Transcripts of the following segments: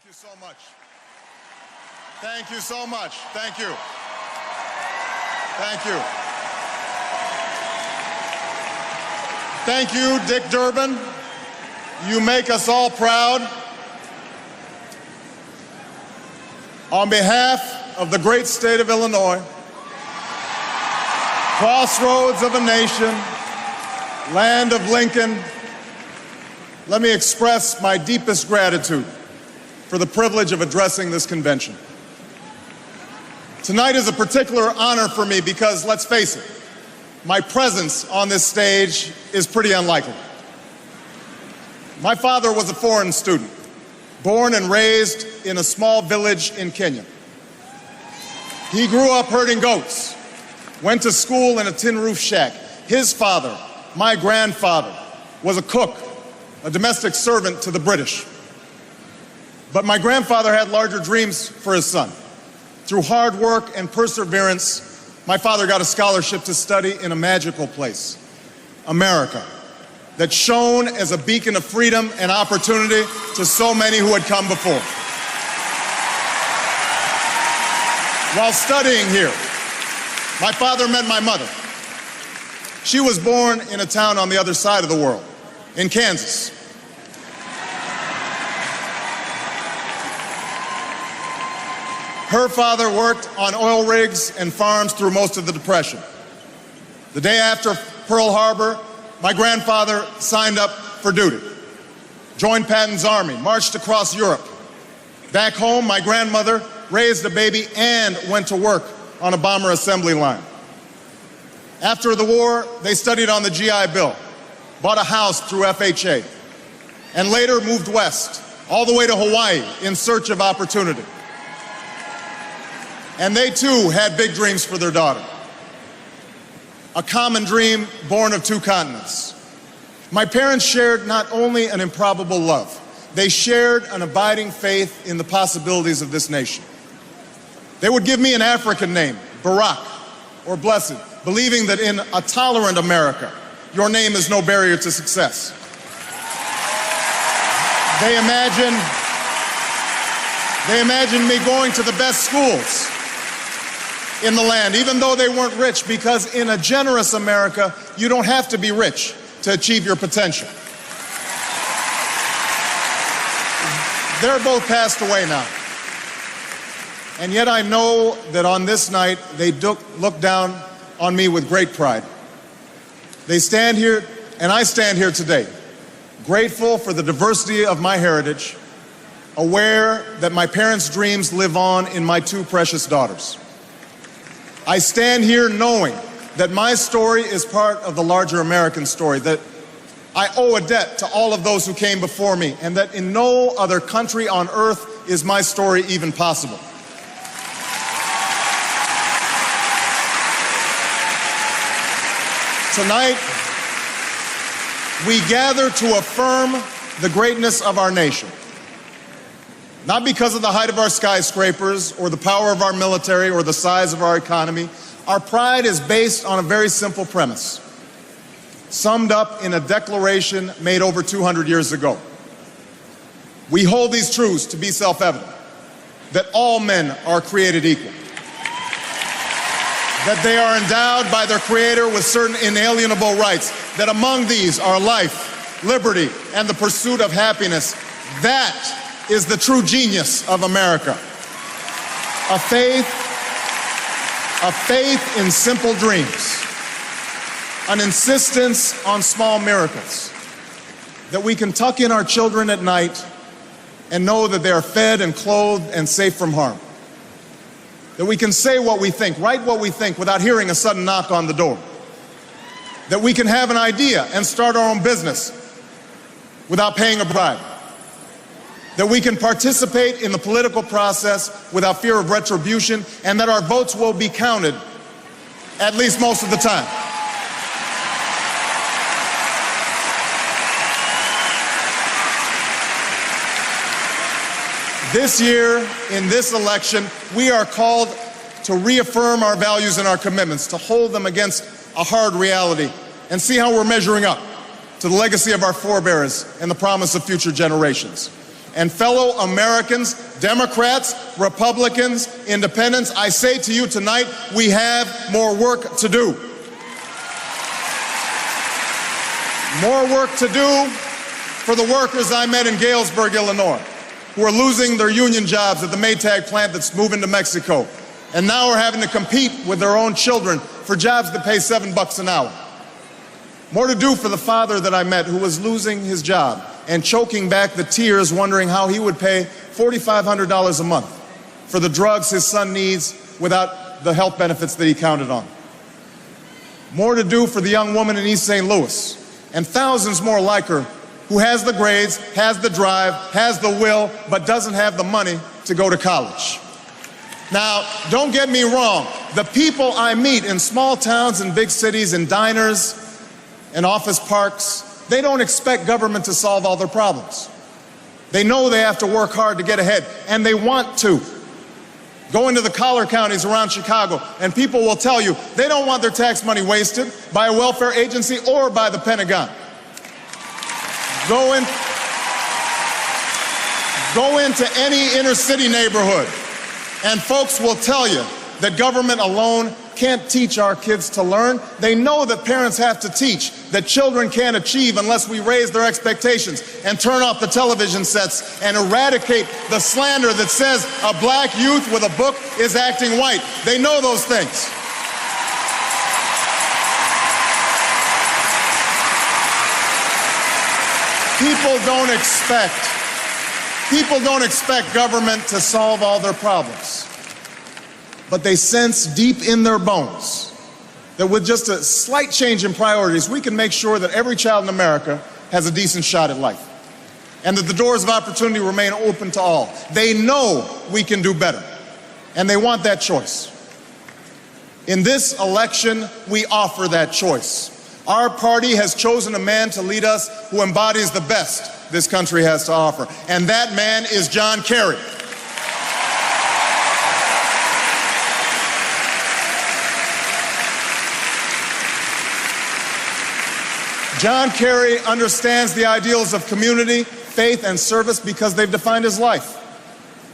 Thank you so much. Thank you so much. Thank you. Thank you. Thank you, Dick Durbin. You make us all proud. On behalf of the great state of Illinois, crossroads of a nation, land of Lincoln, let me express my deepest gratitude for the privilege of addressing this convention. Tonight is a particular honor for me because, let's face it, my presence on this stage is pretty unlikely. My father was a foreign student, born and raised in a small village in Kenya. He grew up herding goats, went to school in a tin roof shack. His father, my grandfather, was a cook, a domestic servant to the British. But my grandfather had larger dreams for his son. Through hard work and perseverance, my father got a scholarship to study in a magical place, America, that shone as a beacon of freedom and opportunity to so many who had come before. While studying here, my father met my mother. She was born in a town on the other side of the world, in Kansas. Her father worked on oil rigs and farms through most of the Depression. The day after Pearl Harbor, my grandfather signed up for duty, joined Patton's army, marched across Europe. Back home, my grandmother raised a baby and went to work on a bomber assembly line. After the war, they studied on the GI Bill, bought a house through FHA, and later moved west, all the way to Hawaii in search of opportunity. And they too had big dreams for their daughter. A common dream born of two continents. My parents shared not only an improbable love, they shared an abiding faith in the possibilities of this nation. They would give me an African name, Barak, or Blessed, believing that in a tolerant America, your name is no barrier to success. They imagined me going to the best schools in the land, even though they weren't rich, because in a generous America, you don't have to be rich to achieve your potential. They're both passed away now. And yet I know that on this night, they look down on me with great pride. They stand here, and I stand here today, grateful for the diversity of my heritage, aware that my parents' dreams live on in my two precious daughters. I stand here knowing that my story is part of the larger American story, that I owe a debt to all of those who came before me, and that in no other country on earth is my story even possible. Tonight, we gather to affirm the greatness of our nation. Not because of the height of our skyscrapers, or the power of our military, or the size of our economy. Our pride is based on a very simple premise, summed up in a declaration made over 200 years ago. We hold these truths to be self-evident, that all men are created equal, that they are endowed by their Creator with certain inalienable rights, that among these are life, liberty, and the pursuit of happiness. That is the true genius of America. A faith in simple dreams, an insistence on small miracles, that we can tuck in our children at night and know that they are fed and clothed and safe from harm, that we can say what we think, write what we think without hearing a sudden knock on the door, that we can have an idea and start our own business without paying a bribe, that we can participate in the political process without fear of retribution, and that our votes will be counted, at least most of the time. This year, in this election, we are called to reaffirm our values and our commitments, to hold them against a hard reality, and see how we're measuring up to the legacy of our forebears and the promise of future generations. And fellow Americans, Democrats, Republicans, Independents, I say to you tonight, we have more work to do. More work to do for the workers I met in Galesburg, Illinois, who are losing their union jobs at the Maytag plant that's moving to Mexico, and now are having to compete with their own children for jobs that pay $7 an hour. More to do for the father that I met who was losing his job and choking back the tears wondering how he would pay $4,500 a month for the drugs his son needs without the health benefits that he counted on. More to do for the young woman in East St. Louis and thousands more like her who has the grades, has the drive, has the will, but doesn't have the money to go to college. Now, don't get me wrong. The people I meet in small towns and big cities, in diners and office parks, they don't expect government to solve all their problems. They know they have to work hard to get ahead, and they want to. Go into the collar counties around Chicago, and people will tell you they don't want their tax money wasted by a welfare agency or by the Pentagon. Go into any inner city neighborhood, and folks will tell you that government alone can't teach our kids to learn. They know that parents have to teach, that children can't achieve unless we raise their expectations and turn off the television sets and eradicate the slander that says a black youth with a book is acting white. They know those things. People don't expect government to solve all their problems. But they sense deep in their bones that with just a slight change in priorities, we can make sure that every child in America has a decent shot at life, and that the doors of opportunity remain open to all. They know we can do better, and they want that choice. In this election, we offer that choice. Our party has chosen a man to lead us who embodies the best this country has to offer, and that man is John Kerry. John Kerry understands the ideals of community, faith, and service because they've defined his life.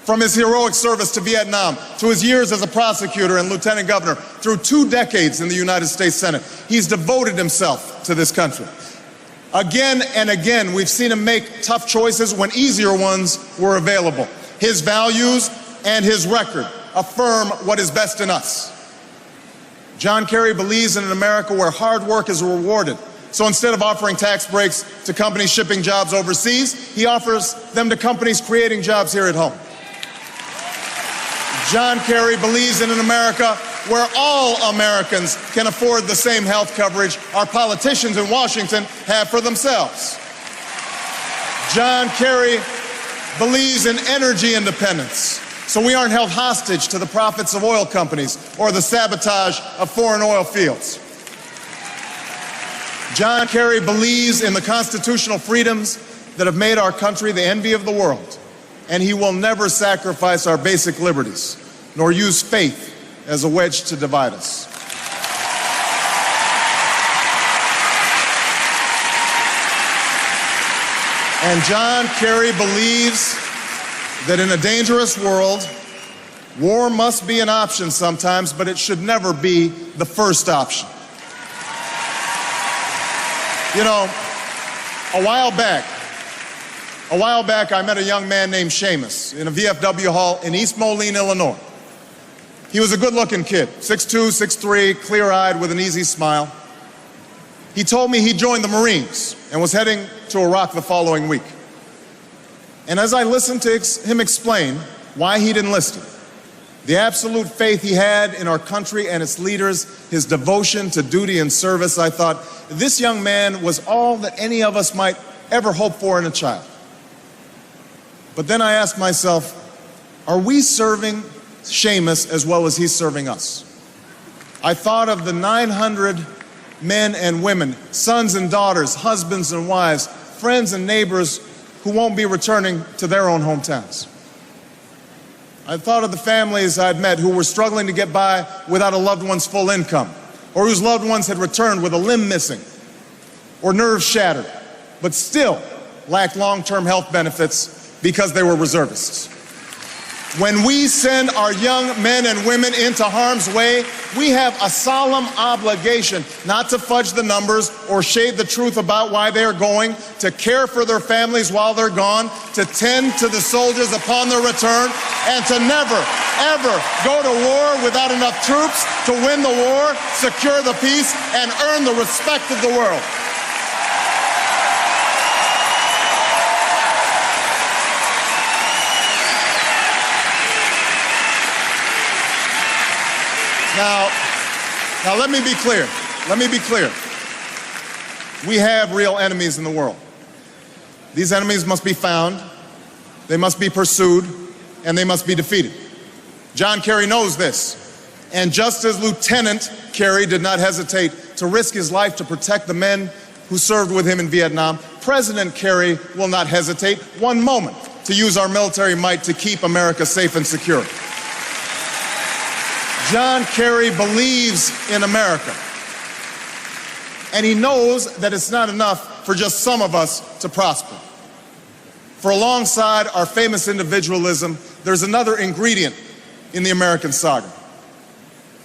From his heroic service to Vietnam, to his years as a prosecutor and lieutenant governor, through 2 decades in the United States Senate, he's devoted himself to this country. Again and again, we've seen him make tough choices when easier ones were available. His values and his record affirm what is best in us. John Kerry believes in an America where hard work is rewarded. So instead of offering tax breaks to companies shipping jobs overseas, he offers them to companies creating jobs here at home. John Kerry believes in an America where all Americans can afford the same health coverage our politicians in Washington have for themselves. John Kerry believes in energy independence, so we aren't held hostage to the profits of oil companies or the sabotage of foreign oil fields. John Kerry believes in the constitutional freedoms that have made our country the envy of the world, and he will never sacrifice our basic liberties, nor use faith as a wedge to divide us. And John Kerry believes that in a dangerous world, war must be an option sometimes, but it should never be the first option. You know, a while back, I met a young man named Seamus in a VFW hall in East Moline, Illinois. He was a good-looking kid, 6'2", 6'3", clear-eyed with an easy smile. He told me he joined the Marines and was heading to Iraq the following week. And as I listened to him explain why he'd enlisted, the absolute faith he had in our country and its leaders, his devotion to duty and service, I thought, this young man was all that any of us might ever hope for in a child. But then I asked myself, are we serving Seamus as well as he's serving us? I thought of the 900 men and women, sons and daughters, husbands and wives, friends and neighbors who won't be returning to their own hometowns. I thought of the families I'd met who were struggling to get by without a loved one's full income, or whose loved ones had returned with a limb missing or nerves shattered, but still lacked long-term health benefits because they were reservists. When we send our young men and women into harm's way, we have a solemn obligation not to fudge the numbers or shade the truth about why they are going, to care for their families while they're gone, to tend to the soldiers upon their return, and to never, ever go to war without enough troops to win the war, secure the peace, and earn the respect of the world. Now let me be clear. Let me be clear. We have real enemies in the world. These enemies must be found, they must be pursued, and they must be defeated. John Kerry knows this. And just as Lieutenant Kerry did not hesitate to risk his life to protect the men who served with him in Vietnam, President Kerry will not hesitate one moment to use our military might to keep America safe and secure. John Kerry believes in America, and he knows that it's not enough for just some of us to prosper. For alongside our famous individualism, there's another ingredient in the American saga,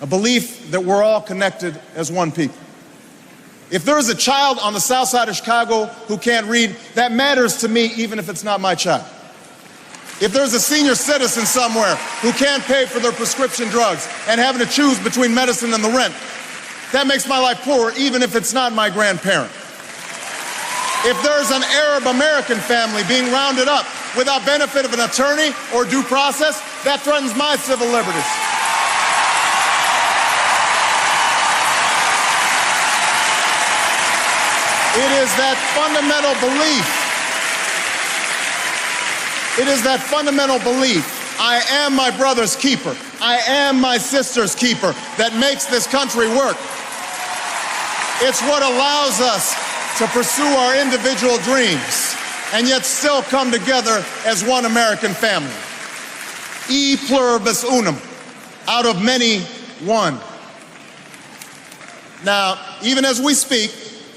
a belief that we're all connected as one people. If there is a child on the south side of Chicago who can't read, that matters to me even if it's not my child. If there's a senior citizen somewhere who can't pay for their prescription drugs and having to choose between medicine and the rent, that makes my life poor even if it's not my grandparent. If there's an Arab American family being rounded up without benefit of an attorney or due process, that threatens my civil liberties. It is that fundamental belief. It is that fundamental belief, I am my brother's keeper, I am my sister's keeper, that makes this country work. It's what allows us to pursue our individual dreams and yet still come together as one American family. E pluribus unum, out of many, one. Now, even as we speak,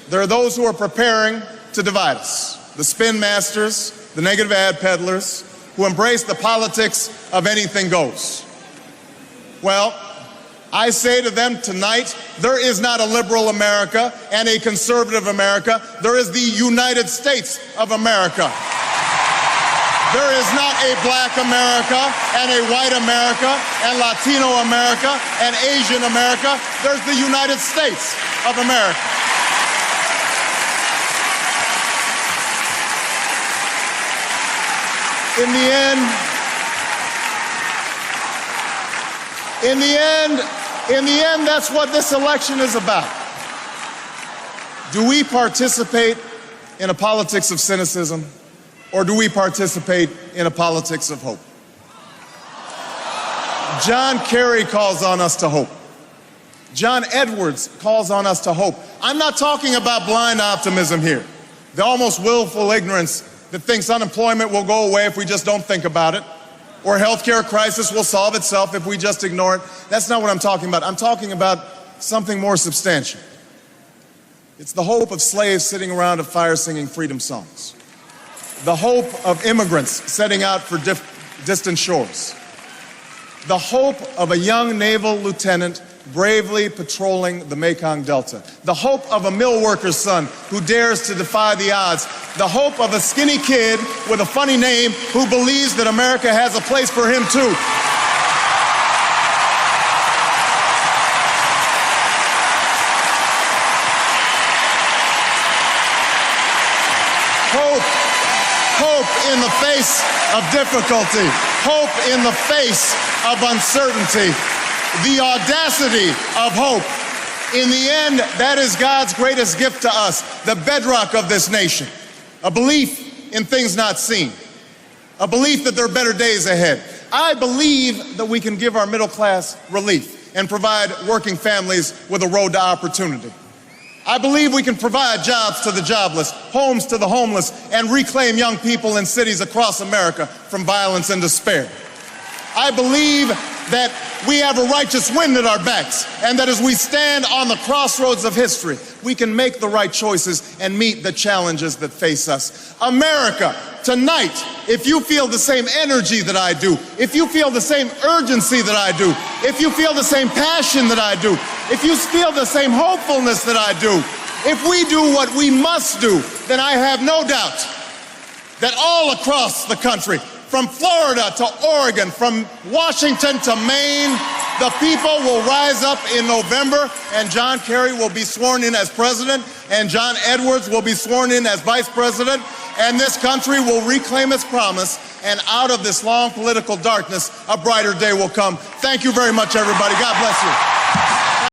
there are those who are preparing to divide us. The spin masters, the negative ad peddlers, who embrace the politics of anything goes. Well, I say to them tonight, there is not a liberal America and a conservative America. There is the United States of America. There is not a black America and a white America and Latino America and Asian America. There's the United States of America. In the end, that's what this election is about. Do we participate in a politics of cynicism, or do we participate in a politics of hope? John Kerry calls on us to hope. John Edwards calls on us to hope. I'm not talking about blind optimism here, the almost willful ignorance that thinks unemployment will go away if we just don't think about it, or healthcare crisis will solve itself if we just ignore it. That's not what I'm talking about. I'm talking about something more substantial. It's the hope of slaves sitting around a fire singing freedom songs. The hope of immigrants setting out for distant shores. The hope of a young naval lieutenant bravely patrolling the Mekong Delta. The hope of a mill worker's son who dares to defy the odds. The hope of a skinny kid with a funny name who believes that America has a place for him too. Hope in the face of difficulty. Hope in the face of uncertainty. The audacity of hope. In the end, that is God's greatest gift to us, the bedrock of this nation. A belief in things not seen. A belief that there are better days ahead. I believe that we can give our middle class relief and provide working families with a road to opportunity. I believe we can provide jobs to the jobless, homes to the homeless, and reclaim young people in cities across America from violence and despair. I believe that we have a righteous wind at our backs, and that as we stand on the crossroads of history, we can make the right choices and meet the challenges that face us. America, tonight, if you feel the same energy that I do, if you feel the same urgency that I do, if you feel the same passion that I do, if you feel the same hopefulness that I do, if we do what we must do, then I have no doubt that all across the country, from Florida to Oregon, from Washington to Maine, the people will rise up in November, and John Kerry will be sworn in as president, and John Edwards will be sworn in as vice president, and this country will reclaim its promise, and out of this long political darkness, a brighter day will come. Thank you very much, everybody. God bless you.